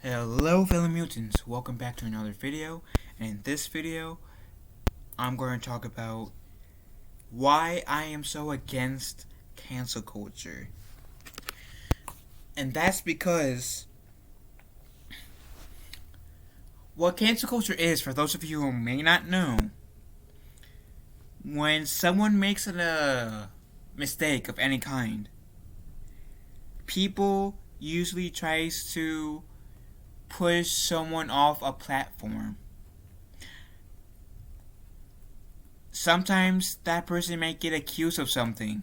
Hello fellow mutants, welcome back to another video, and in this video I'm going to talk about why I am so against cancel culture. And that's because what cancel culture is, for those of you who may not know, when someone makes a mistake of any kind, people usually tries to push someone off a platform. Sometimes that person may get accused of something,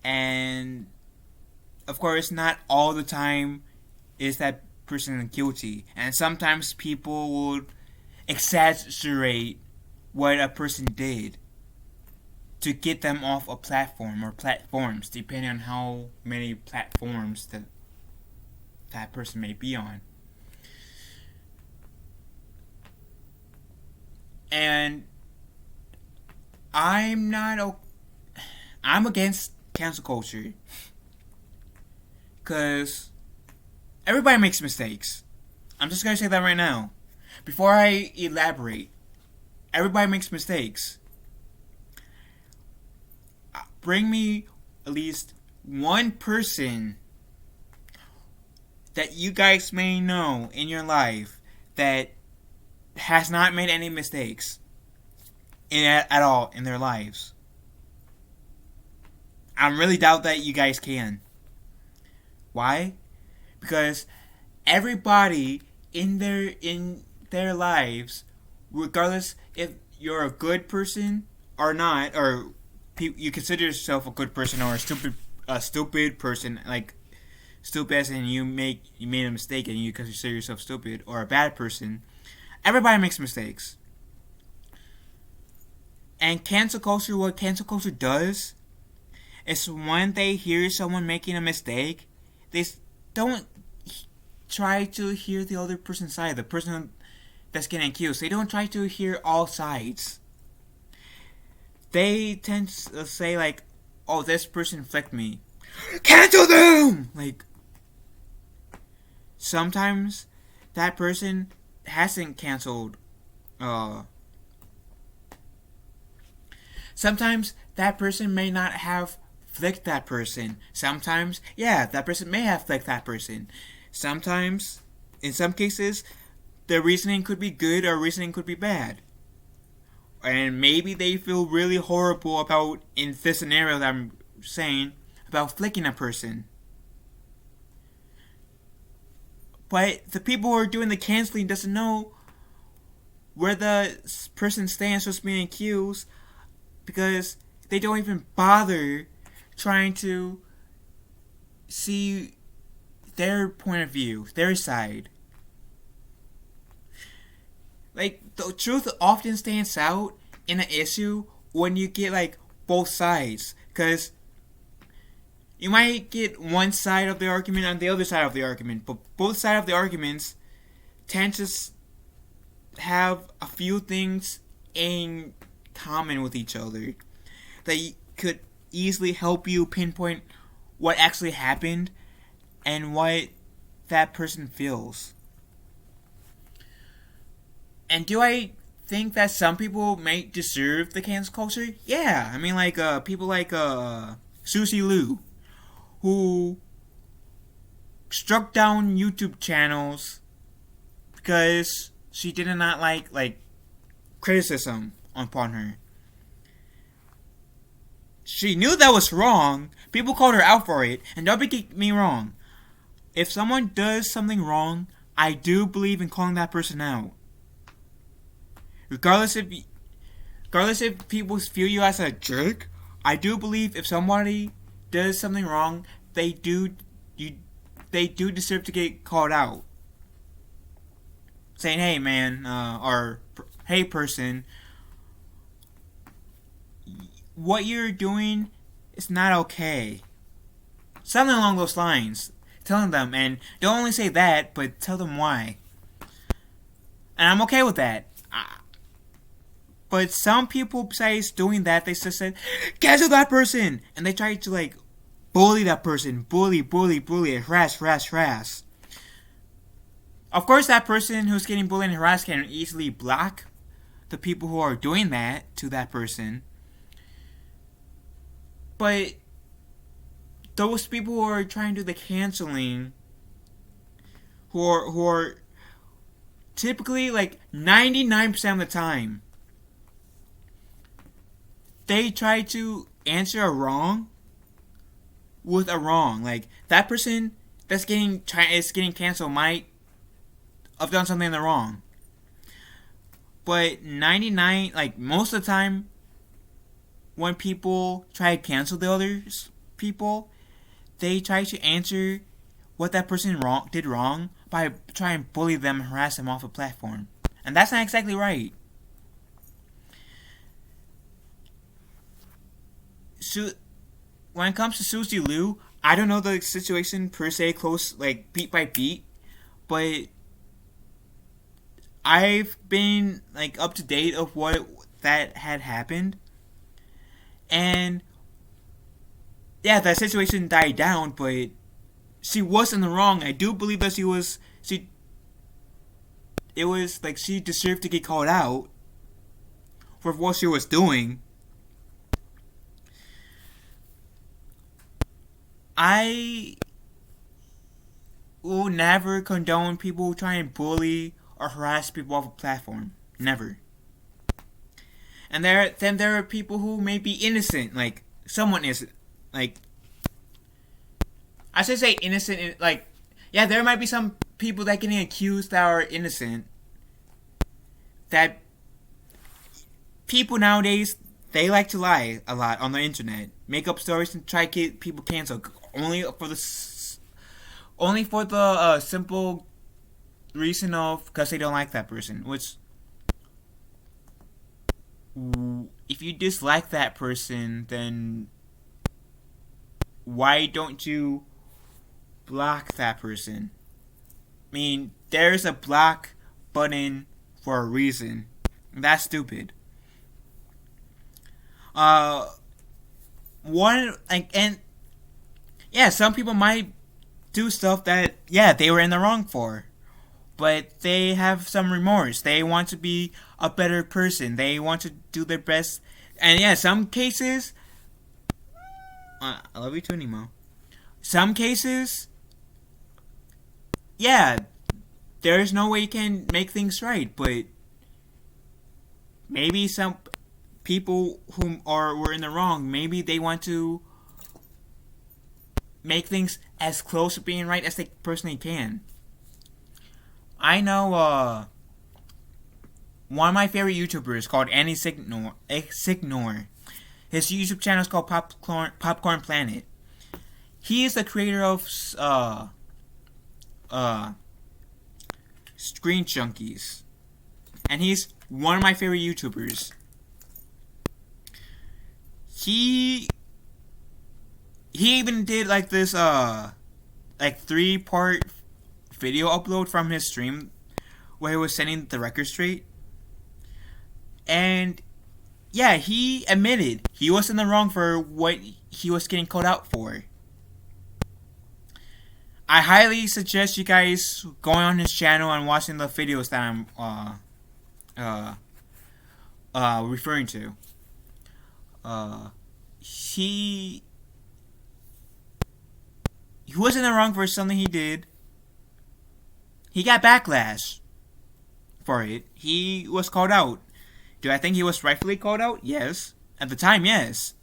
and of course not all the time is that person guilty, and sometimes people would exaggerate what a person did to get them off a platform or platforms, depending on how many platforms that person may be on. And I'm against cancel culture, because everybody makes mistakes. I'm just gonna say that right now before I elaborate. Everybody makes mistakes. Bring me at least one person that you guys may know in your life that has not made any mistakes at all in their lives. I really doubt that you guys can. Why? Because everybody in their lives, regardless if you're a good person or not, or you consider yourself a good person or a stupid person, like stupid as in you made a mistake and you consider yourself stupid, or a bad person. Everybody makes mistakes. And cancel culture, what cancel culture does is when they hear someone making a mistake, they don't try to hear the other person's side, the person that's getting accused. They don't try to hear all sides. They tend to say like, oh, this person flicked me, cancel them! Like, sometimes that person hasn't canceled. Sometimes that person may not have flicked that person. Sometimes, yeah, that person may have flicked that person. Sometimes, in some cases, the reasoning could be good or reasoning could be bad. And maybe they feel really horrible about, in this scenario that I'm saying, about flicking a person. But the people who are doing the canceling doesn't know where the person stands who's being accused, because they don't even bother trying to see their point of view, their side. Like, the truth often stands out in an issue when you get like both sides, because you might get one side of the argument and the other side of the argument, but both sides of the arguments tend to have a few things in common with each other that could easily help you pinpoint what actually happened and what that person feels. And do I think that some people may deserve the cancel culture? Yeah, I mean, like people like Susie Liu, who struck down YouTube channels because she did not like criticism upon her. She knew that was wrong. People called her out for it, and don't get me wrong. If someone does something wrong, I do believe in calling that person out. Regardless if people feel you as a jerk, I do believe if somebody does something wrong, they do deserve to get called out. Saying, hey man, or hey person, what you're doing is not okay. Something along those lines. Telling them, and don't only say that, but tell them why. And I'm okay with that. But some people, besides doing that, they just said, cancel that person! And they try to like bully that person. Bully, harass. Of course, that person who's getting bullied and harassed can easily block the people who are doing that to that person. But those people who are trying to do the canceling, who are typically like 99% of the time, they try to answer a wrong with a wrong. Like, that person that's getting canceled might have done something in the wrong. But 99, like, most of the time, when people try to cancel the other people, they try to answer what that person did wrong by trying to bully them and harass them off a platform. And that's not exactly right. So, when it comes to Suzy Liu, I don't know the situation per se close, like, beat by beat, but I've been, like, up to date of what that had happened. And yeah, that situation died down, but she was in the wrong. I do believe that she deserved to get called out for what she was doing. I will never condone people who try and bully or harass people off a platform. Never. And there are people who may be innocent, like, someone is, like, I should say innocent, like, yeah, there might be some people that getting accused that are innocent. That people nowadays, they like to lie a lot on the internet, make up stories and try to get people canceled only for the simple reason of because they don't like that person. Which, if you dislike that person, then why don't you block that person? I mean, there's a block button for a reason. That's stupid. Some people might do stuff that, they were in the wrong for. But they have some remorse. They want to be a better person. They want to do their best. And some cases, I love you too, Nemo. Some cases, there is no way you can make things right. But maybe some people who were in the wrong, maybe they want to make things as close to being right as they personally can. I know one of my favorite YouTubers called Andy Signor. His YouTube channel is called Popcorn Planet. He is the creator of Screen Junkies, and he's one of my favorite YouTubers. He even did like this 3-part video upload from his stream where he was setting the record straight. And he admitted he was in the wrong for what he was getting called out for. I highly suggest you guys going on his channel and watching the videos that I'm referring to. He was in the wrong for something he did. He got backlash for it. He was called out. Do I think he was rightfully called out? Yes. At the time, yes.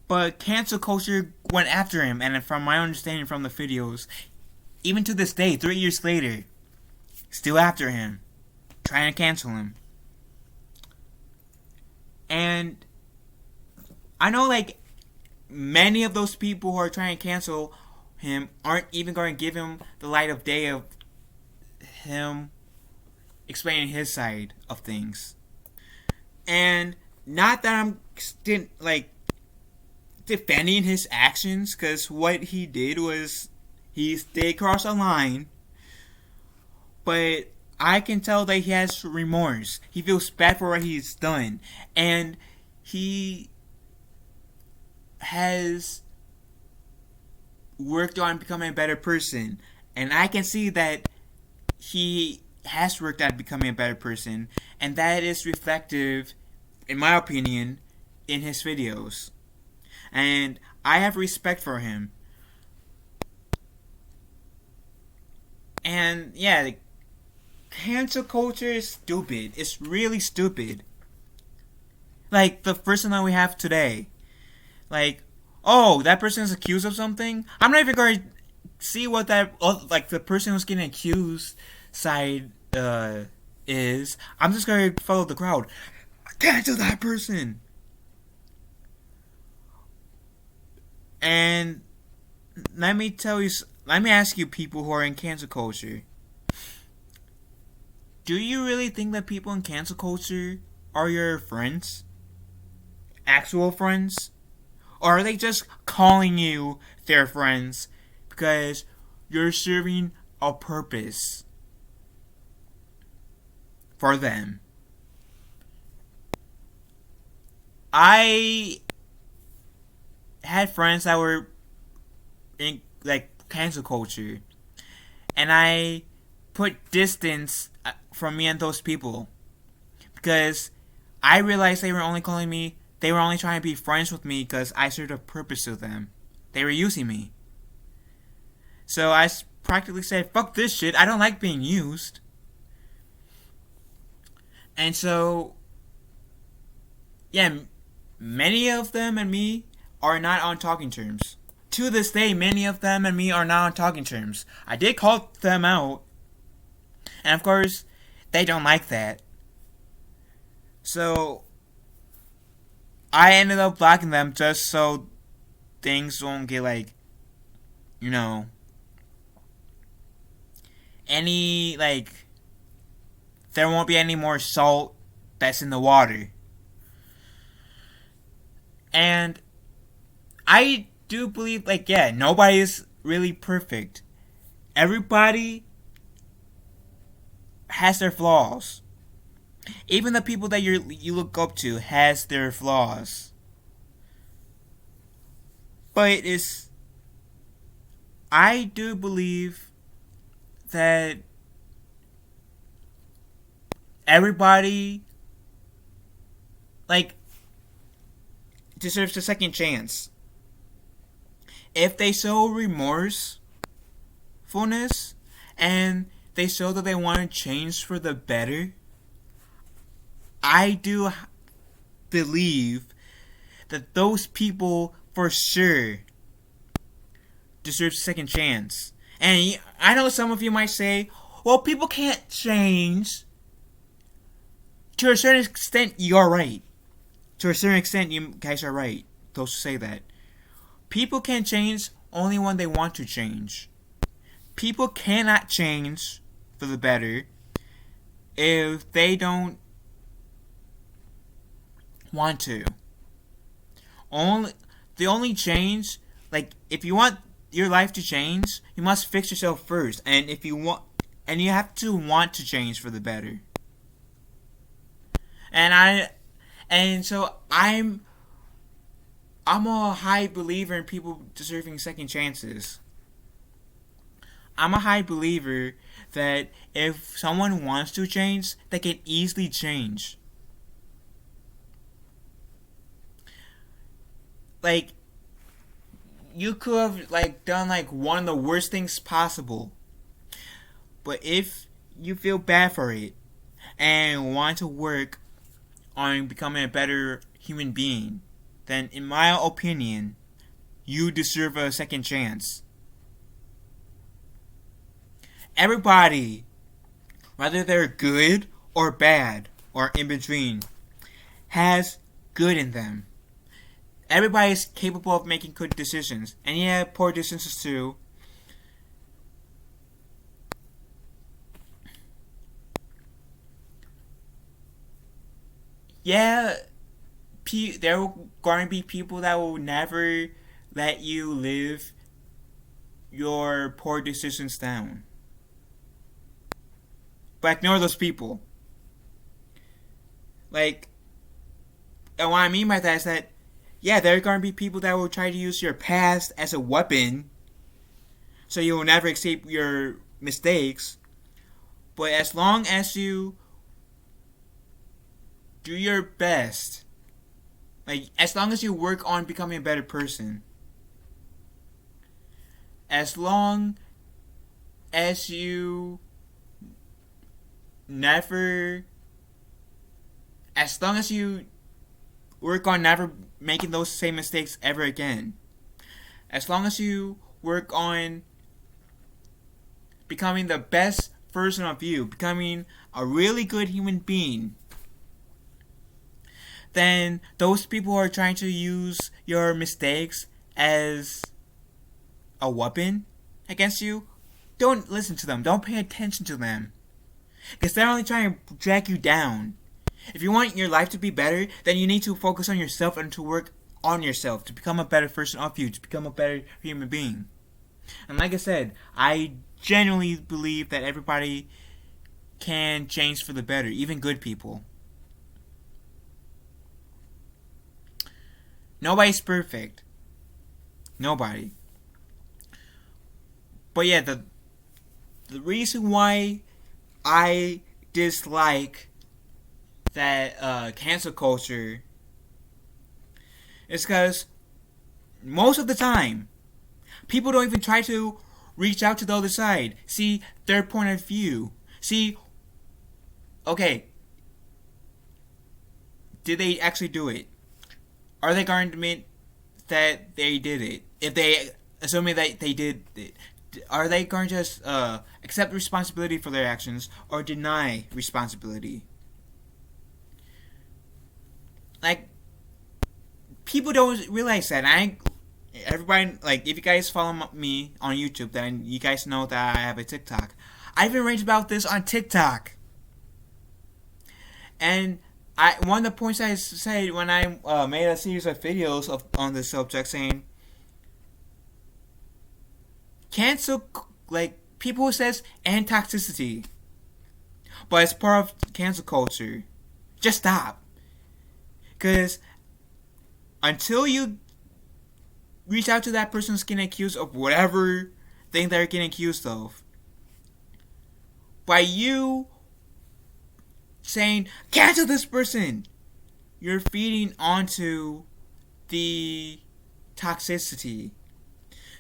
But cancel culture went after him, and from my understanding from the videos, even to this day, 3 years later, still after him, trying to cancel him. And I know, like, many of those people who are trying to cancel him aren't even going to give him the light of day of him explaining his side of things. And not that I'm defending his actions, because what he did was he did cross a line, but I can tell that he has remorse. He feels bad for what he's done, and he has worked on becoming a better person. And I can see that he has worked at becoming a better person, and that is reflective, in my opinion, in his videos. And I have respect for him. And yeah, the cancel culture is stupid. It's really stupid. Like the person that we have today. Like, oh, that person is accused of something? I'm not even going to see what that, like the person who's getting accused side is. I'm just going to follow the crowd. Cancel that person. And let me ask you, people who are in cancel culture, do you really think that people in cancel culture are your friends? Actual friends? Or are they just calling you their friends because you're serving a purpose for them? I had friends that were in like cancel culture, and I put distance from me and those people because I realized they were only trying to be friends with me because I served a purpose to them. They were using me. So I practically said, fuck this shit, I don't like being used. And so, yeah, many of them and me are not on talking terms. To this day, many of them and me are not on talking terms. I did call them out, and of course, they don't like that. So, I ended up blocking them just so things won't get like, you know, any, like, there won't be any more salt that's in the water. And I do believe, like, yeah, nobody is really perfect. Everybody has their flaws. Even the people that you look up to has their flaws. But I do believe that everybody, like, deserves a second chance. If they show remorsefulness and they show that they want to change for the better, I do believe that those people for sure deserve a second chance. And I know some of you might say, well, people can't change. To a certain extent, you're right. To a certain extent, you guys are right. Those who say that. People can change only when they want to change. People cannot change for the better if they don't want to. The only change, like, if you want your life to change, you must fix yourself first. And you have to want to change for the better. And so I'm a high believer in people deserving second chances. I'm a high believer that if someone wants to change, they can easily change. Like, you could have, like, done, like, one of the worst things possible. But if you feel bad for it and want to work on becoming a better human being, then in my opinion, you deserve a second chance. Everybody, whether they're good or bad or in between, has good in them. Everybody is capable of making good decisions. And yeah, poor decisions too. Yeah, there are going to be people that will never let you live your poor decisions down. But ignore those people. Like, and what I mean by that is that, yeah, there are going to be people that will try to use your past as a weapon so you will never accept your mistakes. But as long as you do your best, like as long as you work on becoming a better person, as long as you never, as long as you work on never making those same mistakes ever again, as long as you work on becoming the best version of you, becoming a really good human being, then those people who are trying to use your mistakes as a weapon against you, don't listen to them. Don't pay attention to them. Because they're only trying to drag you down. If you want your life to be better, then you need to focus on yourself and to work on yourself to become a better version of you, to become a better human being. And like I said, I genuinely believe that everybody can change for the better, even good people. Nobody's perfect. Nobody. But yeah, the reason why I dislike that cancel culture is because most of the time, people don't even try to reach out to the other side, see their point of view, see, okay, did they actually do it? Are they going to admit that they did it? If they, assuming that they did it, are they going to just accept responsibility for their actions or deny responsibility? Like, people don't realize that. Everybody, like, if you guys follow me on YouTube, then you guys know that I have a TikTok. I've been ranting about this on TikTok. And one of the points I said when I made a series of videos on this subject saying, cancel, like, people who says anti-toxicity, but it's part of cancel culture. Just stop. Because until you reach out to that person who's getting accused of whatever thing they're getting accused of, by you saying, cancel this person, you're feeding onto the toxicity.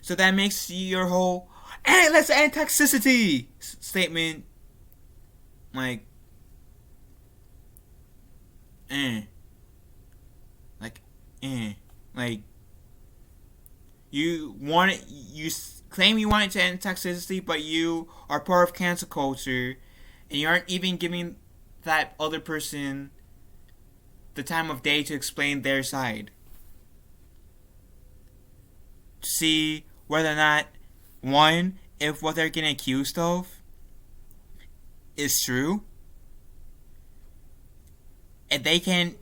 So that makes your whole, hey, let's end toxicity statement like, like, you claim you want it to end toxicity, but you are part of cancel culture, and you aren't even giving that other person the time of day to explain their side. To see whether or not, one, if what they're getting accused of is true, and they can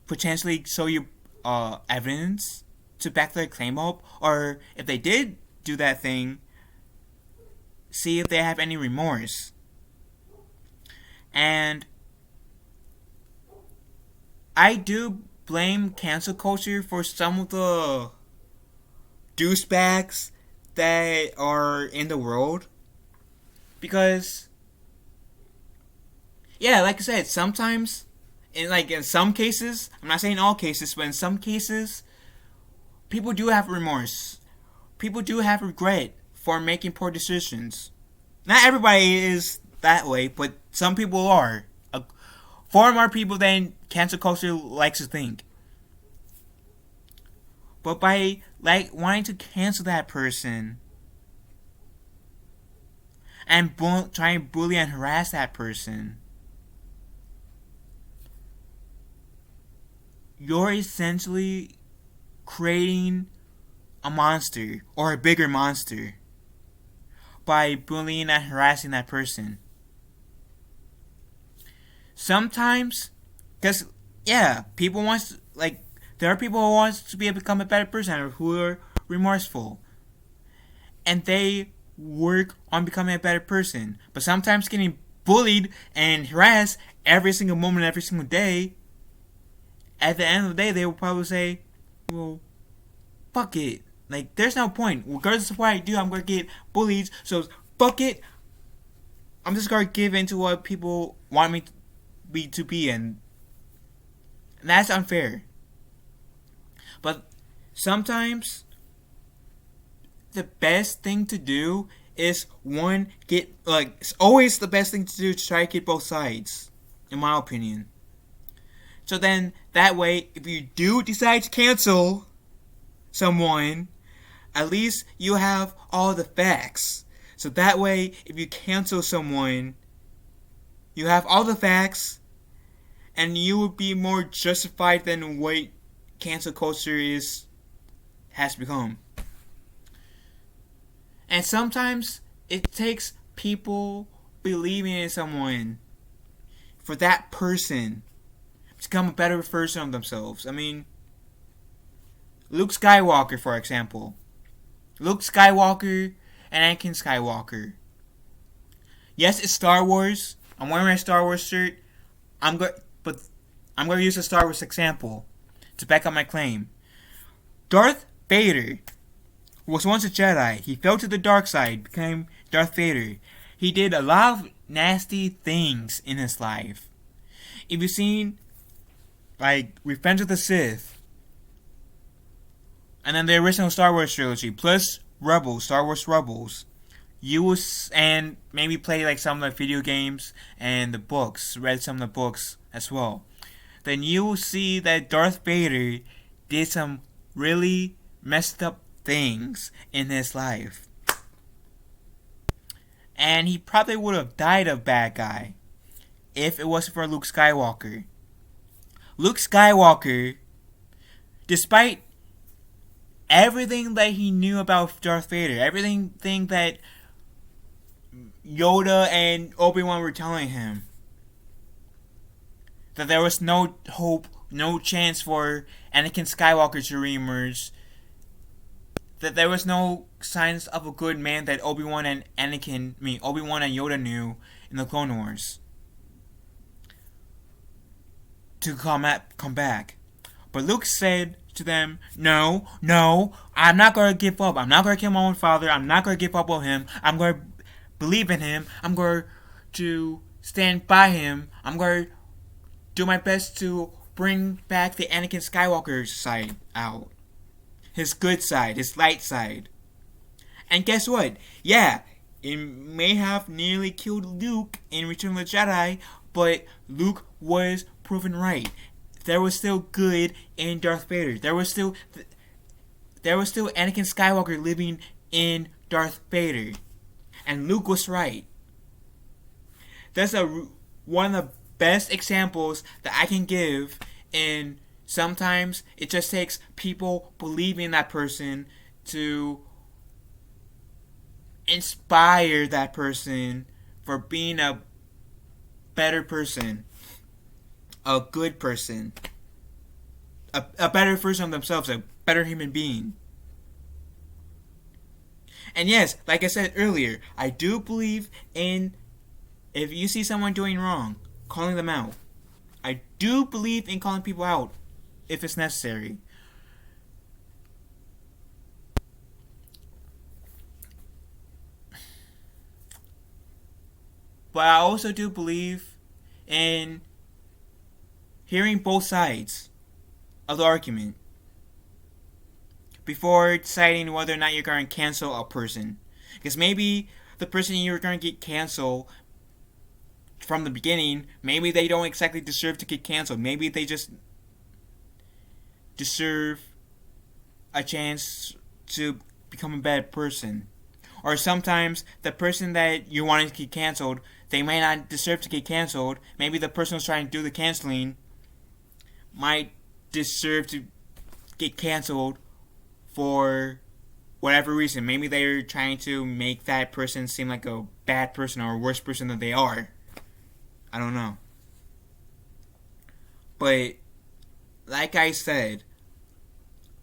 potentially show you evidence to back their claim up, or if they did do that thing, see if they have any remorse. And I do blame cancel culture for some of the douchebags that are in the world, because, yeah, like I said, sometimes, in some cases, I'm not saying all cases, but in some cases, people do have remorse. People do have regret for making poor decisions. Not everybody is that way, but some people are. Far more people than cancel culture likes to think. But by wanting to cancel that person and try and bully and harass that person, you're essentially creating a monster or a bigger monster by bullying and harassing that person. Sometimes, because, yeah, people want, there are people who want to become a better person or who are remorseful, and they work on becoming a better person. But sometimes getting bullied and harassed every single moment, every single day, at the end of the day, they will probably say, well, fuck it. Like, there's no point. Regardless of what I do, I'm gonna get bullied. So fuck it. I'm just gonna give in to what people want me to be, and that's unfair. But sometimes the best thing to do is one get like it's always the best thing to do to try to get both sides, in my opinion. So then that way, if you do decide to cancel someone, at least you have all the facts. So that way, if you cancel someone, you have all the facts, and you would be more justified than what cancel culture has become. And sometimes it takes people believing in someone for that person to become a better version of themselves. I mean, Luke Skywalker, for example. Luke Skywalker and Anakin Skywalker. Yes, it's Star Wars. I'm wearing my Star Wars shirt. But I'm going to use a Star Wars example to back up my claim. Darth Vader was once a Jedi. He fell to the dark side, became Darth Vader. He did a lot of nasty things in his life. If you've seen, like, Revenge of the Sith, and then the original Star Wars trilogy, plus Rebels, Star Wars Rebels, and maybe play like some of the video games and the books, read some of the books as well, then you will see that Darth Vader did some really messed up things in his life. And he probably would have died a bad guy if it wasn't for Luke Skywalker. Luke Skywalker, despite everything that he knew about Darth Vader, everything that Yoda and Obi-Wan were telling him, that there was no hope, no chance for Anakin Skywalker to reemerge, that there was no signs of a good man that Obi-Wan and Yoda knew in the Clone Wars to come back. But Luke said to them, no, I'm not going to give up. I'm not going to kill my own father. I'm not going to give up on him. I'm going to believe in him. I'm going to stand by him. I'm going to do my best to bring back the Anakin Skywalker side out. His good side, his light side. And guess what? Yeah, it may have nearly killed Luke in Return of the Jedi, but Luke was proven right. There was still good in Darth Vader. There was still Anakin Skywalker living in Darth Vader. And Luke was right. That's one of the best examples that I can give, and sometimes it just takes people believing in that person to inspire that person for being a better person, a good person, a better version of themselves, a better human being. And yes, like I said earlier, I do believe in, if you see someone doing wrong, calling them out. I do believe in calling people out if it's necessary. But I also do believe in hearing both sides of the argument before deciding whether or not you're going to cancel a person. Because maybe the person you're going to get canceled from the beginning, maybe they don't exactly deserve to get canceled. Maybe they just deserve a chance to become a bad person. Or sometimes the person that you wanted to get canceled, they may not deserve to get canceled. Maybe the person who's trying to do the canceling might deserve to get canceled for whatever reason. Maybe they're trying to make that person seem like a bad person or a worse person than they are. I don't know. But like I said,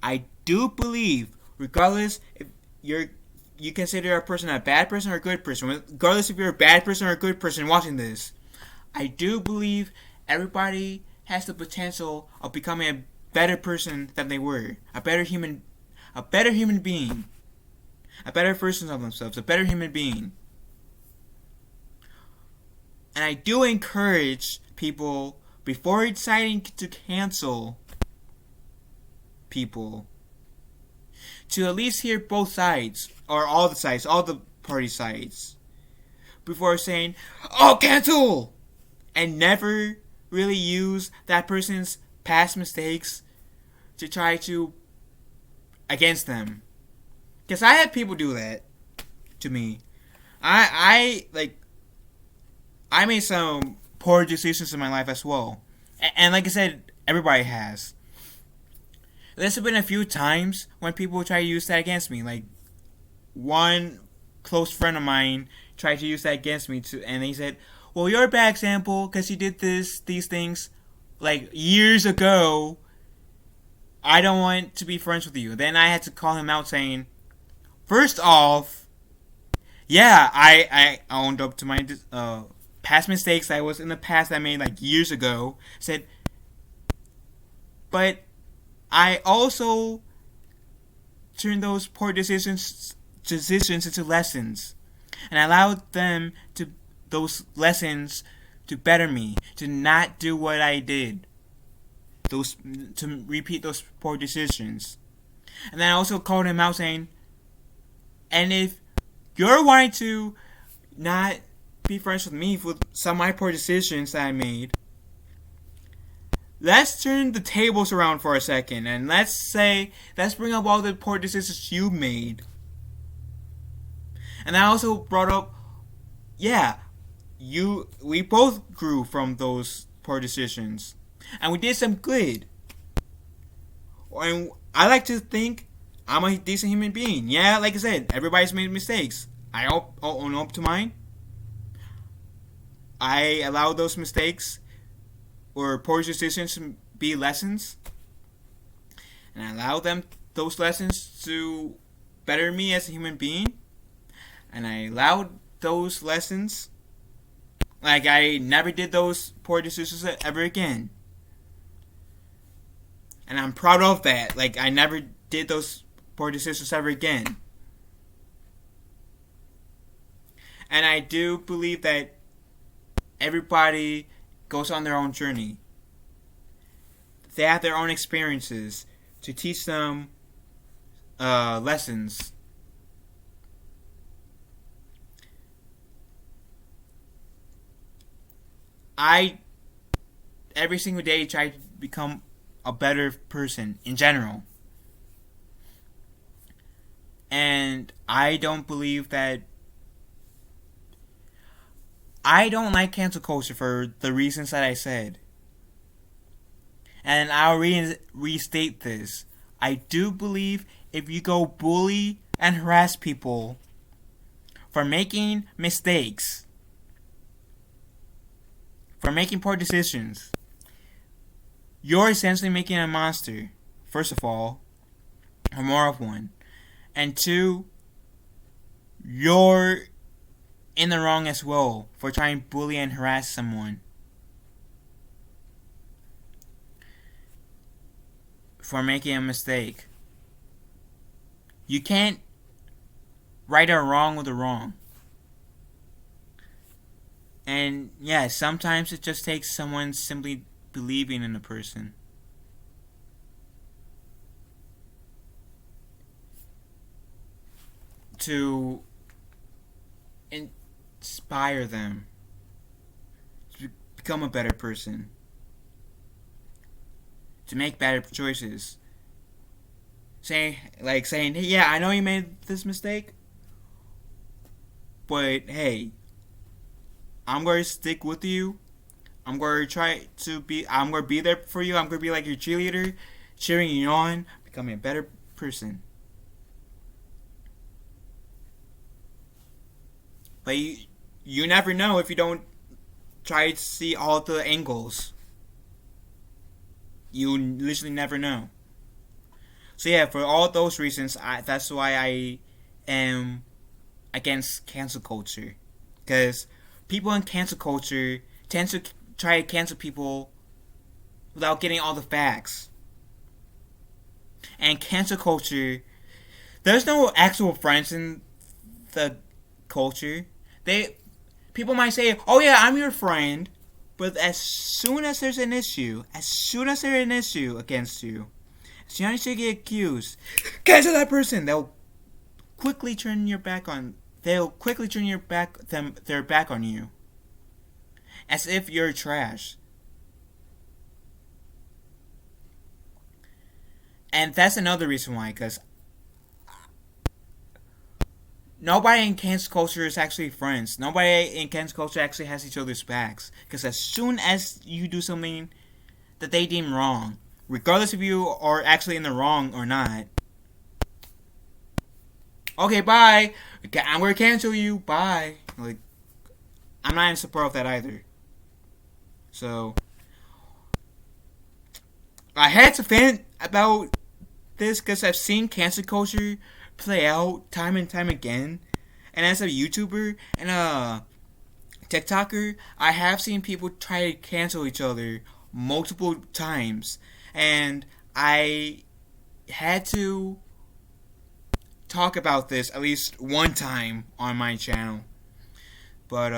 I do believe, regardless if you consider a person a bad person or a good person, regardless if you're a bad person or a good person watching this, I do believe everybody has the potential of becoming a better person than they were, a better human, a better human being, a better version of themselves, a better human being. And I do encourage people, before deciding to cancel people, to at least hear both sides, or all the sides, all the party sides, before saying, "Oh, cancel!" and never really use that person's past mistakes to try to against them. Because I had people do that to me. I made some poor decisions in my life as well. And like I said, everybody has. There's been a few times when people try to use that against me. Like, one close friend of mine tried to use that against me, and he said, "Well, you're a bad example because you did these things like years ago. I don't want to be friends with you." Then I had to call him out saying, first off, yeah, I owned up to my past mistakes that was in the past that I made like years ago. Said, but I also turned those poor decisions into lessons, and I allowed them to those lessons to better me, to not do what I did, to repeat those poor decisions. And then I also called him out saying, and if you're wanting to not be friends with me for some of my poor decisions that I made, let's turn the tables around for a second, and let's bring up all the poor decisions you made. And I also brought up, yeah, we both grew from those poor decisions, and we did some good. And I like to think I'm a decent human being. Yeah, like I said, everybody's made mistakes. I own up to mine. I allow those mistakes or poor decisions to be lessons, and I allow those lessons to better me as a human being. And I allowed those lessons, like I never did those poor decisions ever again. And I'm proud of that. Like, I never did those poor decisions ever again. And I do believe that everybody goes on their own journey. They have their own experiences to teach them lessons. I, every single day, try to become a better person in general. And I don't believe that... I don't like cancel culture for the reasons that I said. And I'll restate this. I do believe if you go bully and harass people for making mistakes, for making poor decisions, you're essentially making a monster, first of all, or more of one. And two, you're in the wrong as well for trying to bully and harass someone, for making a mistake. You can't right a wrong with a wrong. And yeah, sometimes it just takes someone simply believing in a person. To inspire them to become a better person, to make better choices. Saying, hey, yeah, I know you made this mistake, but hey, I'm going to stick with you. I'm going to be there for you. I'm going to be like your cheerleader, cheering you on, becoming a better person. But you never know if you don't try to see all the angles. You literally never know. So yeah, for all those reasons, that's why I am against cancel culture. Because people in cancel culture tend to try to cancel people without getting all the facts. And cancel culture there's no actual friends in the culture. People might say, "Oh yeah, I'm your friend," but as soon as there's an issue, against you, as soon as you get accused, cancel that person. They'll quickly turn your back on. They'll quickly turn their back on you, as if you're trash. And that's another reason why, because nobody in cancel culture is actually friends. Nobody in cancel culture actually has each other's backs. Because as soon as you do something that they deem wrong, regardless if you are actually in the wrong or not, okay, bye. I'm gonna cancel you. Bye. Like, I'm not in support of that either. So, I had to vent about this because I've seen cancel culture play out time and time again. And as a YouTuber and a TikToker, I have seen people try to cancel each other multiple times. And I had to talk about this at least one time on my channel. But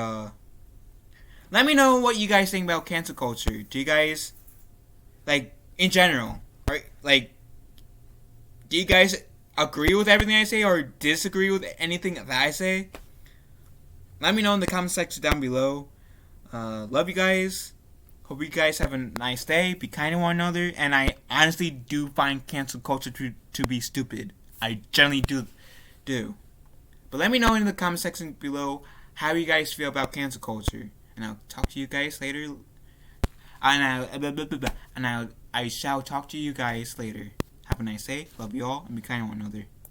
let me know what you guys think about cancel culture. Do you guys, like, in general, right? Like, do you guys agree with everything I say or disagree with anything that I say? Let me know in the comment section down below. Love you guys. Hope you guys have a nice day. Be kind to one another. And I honestly do find cancel culture to be stupid. I generally do. But let me know in the comment section below how you guys feel about cancel culture. And I'll talk to you guys later. I shall talk to you guys later. Have a nice day. Love you all. And be kind to one another.